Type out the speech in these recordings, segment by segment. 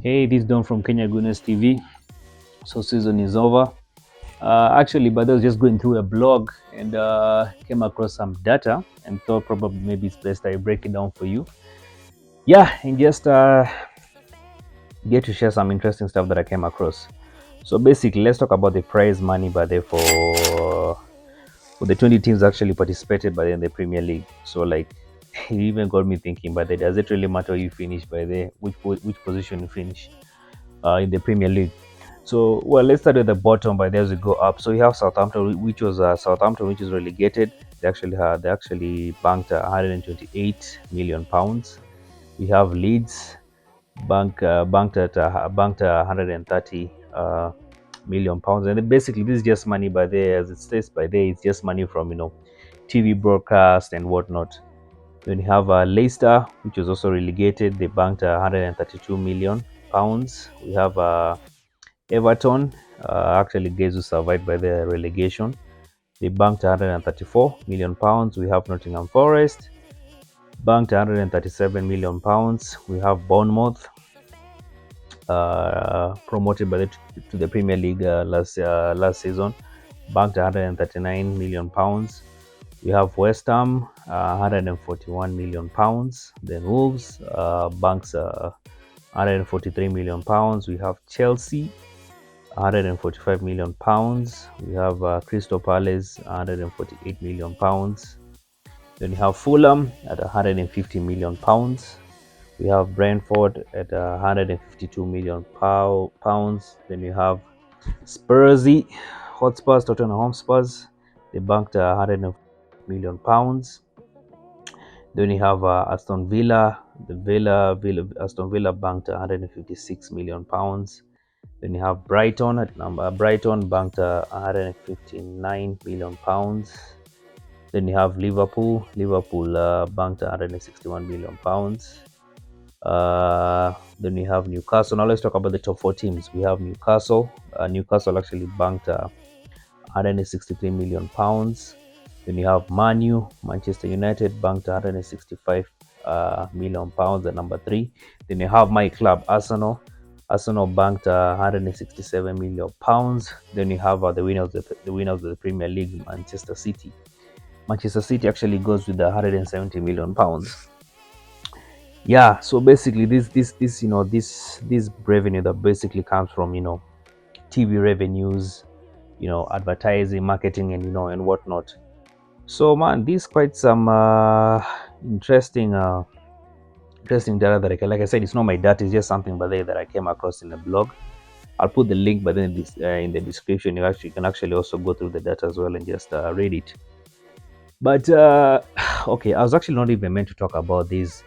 Hey, this is Don from Kenya Goodness TV. So season is over. Actually, but I was just going through a blog and came across some data and thought probably maybe it's best I break it down for you. Yeah, and just get to share some interesting stuff that I came across. So basically, let's talk about the prize money by there for the 20 teams actually participated by in the Premier League. So like, it even got me thinking. But does it really matter you finish by there? Which position you finish in the Premier League? So, well, let's start at the bottom. By there we go up. So you have Southampton, which was Southampton, which is relegated. They actually banked 128 million pounds. We have Leeds, banked 130 million pounds, and then basically this is just money by there, as it states by there. It's just money from TV broadcast and whatnot. Then you have Leicester, which was also relegated. They banked 132 million pounds. We have Everton, actually guys who survived by the relegation. They banked 134 million pounds. We have Nottingham Forest, banked 137 million pounds. We have Bournemouth, promoted to the Premier League last season, banked 139 million pounds. We have West Ham, 141 million pounds. Then Wolves banks 143 million pounds. We have Chelsea, 145 million pounds. We have Crystal Palace, 148 million pounds. Then you have Fulham at 150 million pounds. We have Brentford at 152 million pounds. Then you have Spursy Hotspurs, Tottenham Hotspurs. They banked 100 million pounds. Then you have Aston Villa. Aston Villa banked 156 million pounds. Then you have Brighton at Brighton banked 159 million pounds. Then you have Liverpool. Liverpool banked 161 million pounds. Then we have Newcastle. Now let's talk about the top four teams. We have Newcastle. Newcastle actually banked 163 million pounds. Then you have Manu, Manchester United banked 165 million pounds at number 3. Then you have my club, Arsenal. Arsenal banked 167 million pounds. Then you have the winners of the Premier League, Manchester City. Manchester City actually goes with 170 million pounds. Yeah, so basically this revenue that basically comes from TV revenues, advertising, marketing, and and whatnot. So man, this quite some interesting data that I can, like I said, it's not my data, it's just something by there that I came across in a blog. I'll put the link but then in the description. You can actually also go through the data as well and just read it. But okay, I was actually not even meant to talk about this,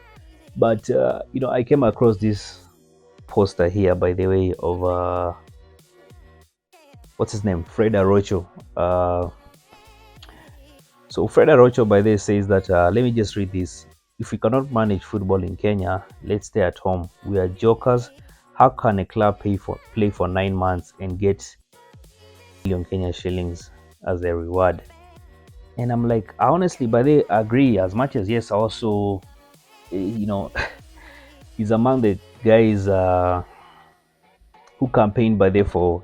but I came across this poster here, by the way, of what's his name, Fred Arocho. So Fred Arocho by this says that let me just read this. If we cannot manage football in Kenya, let's stay at home. We are jokers. How can a club play for 9 months and get million Kenya shillings as a reward? And I'm like, I honestly, but they agree. As much as yes, also, he's among the guys who campaigned by there for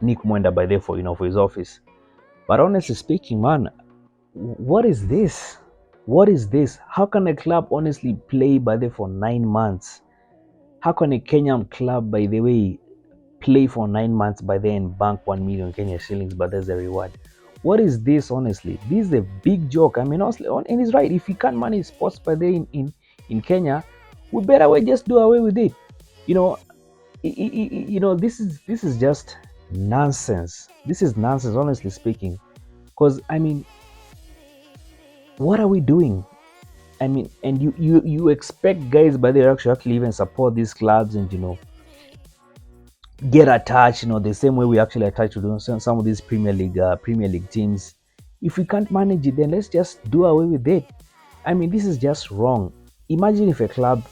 Nick Mwenda by there for for his office. But honestly speaking, man, what is this? What is this? How can a club honestly play by there for 9 months? How can a Kenyan club, by the way, play for 9 months by then and bank 1 million Kenya shillings, but there's a reward? What is this, honestly? This is a big joke. I mean, honestly, and he's right. If we can't manage sports by there in Kenya, we better just do away with it. This is just nonsense. This is nonsense, honestly speaking. Because I mean, what are we doing? I mean, and you expect guys by there actually even support these clubs and get attached, the same way we actually attach to some of these Premier League teams. If we can't manage it, then let's just do away with it. I mean, this is just wrong. Imagine if a club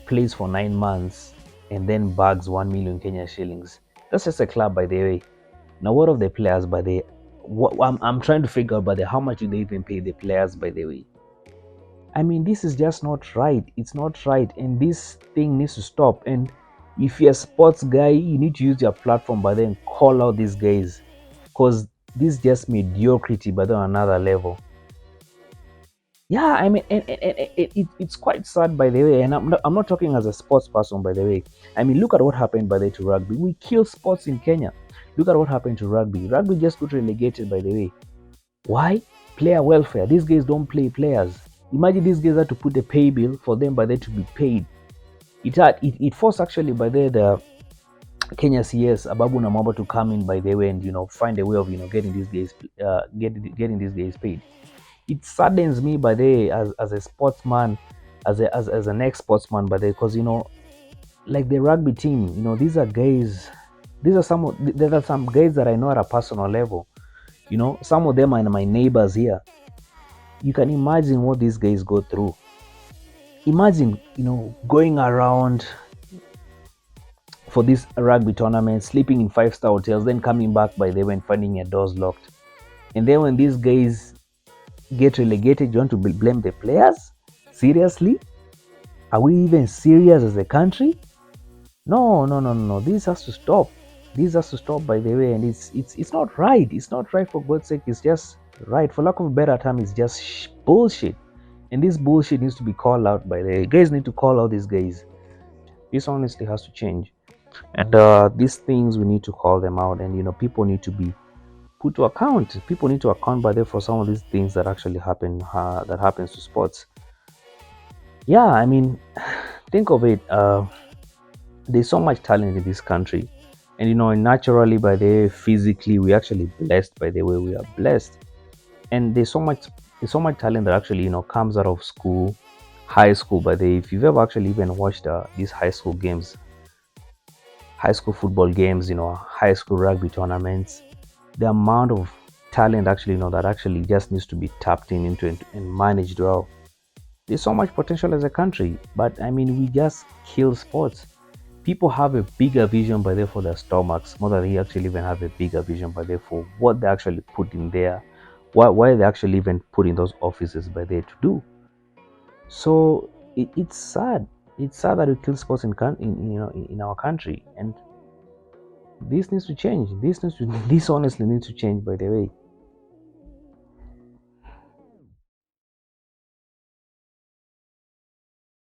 plays for 9 months and then bags 1 million Kenya shillings. That's just a club, by the way. Now, what of the players, by the I'm trying to figure out, by the how much do they even pay the players, by the way? I mean, this is just not right. It's not right, and this thing needs to stop. And If you're a sports guy, you need to use your platform by then call out these guys, because this is just mediocrity but on another level. Yeah, I mean, it's quite sad, by the way, and I'm not talking as a sports person, by the way. I mean, look at what happened, by the way, to rugby. We kill sports in Kenya. Look at what happened to rugby. Rugby just got relegated, by the way. Why? Player welfare. These guys don't play players. Imagine these guys had to put a pay bill for them, by the way, to be paid. It forced, actually, by the Kenya CS Ababu Namwamba to come in, by the way, and find a way of getting these guys getting these guys paid. It saddens me, by the way, as a sportsman, as an ex-sportsman, by the way, because like the rugby team, these are guys. There are some guys that I know at a personal level. Some of them are my neighbors here. You can imagine what these guys go through. Imagine, going around for this rugby tournament, sleeping in 5-star hotels, then coming back, by the way, and finding your doors locked. And then when these guys get relegated, you want to blame the players? Seriously? Are we even serious as a country? No, no, no, no. This has to stop. This has to stop, by the way, and it's not right. It's not right, for God's sake. It's just right. For lack of a better term, it's just bullshit. And this bullshit needs to be called out, by the way. Guys need to call out these guys. This honestly has to change. And these things, we need to call them out, and people need to be put to account. People need to account, by the way, for some of these things that actually happen, that happens to sports. Yeah, I mean, think of it. There's so much talent in this country, and naturally, by the way, physically, we're actually blessed, by the way, we are blessed. And there's so much talent that actually comes out of school, high school. By the way, if you've ever actually even watched these high school games, high school football games, high school rugby tournaments, the amount of talent, actually that actually just needs to be tapped into and managed well. There's so much potential as a country, but I mean, we just kill sports. People have a bigger vision, by there, for their stomachs, more than they actually even have a bigger vision, by there, for what they actually put in there, why they actually even put in those offices, by there, to do. So it's sad. It's sad that we kill sports in our country, and this needs to change. This honestly needs to change, by the way.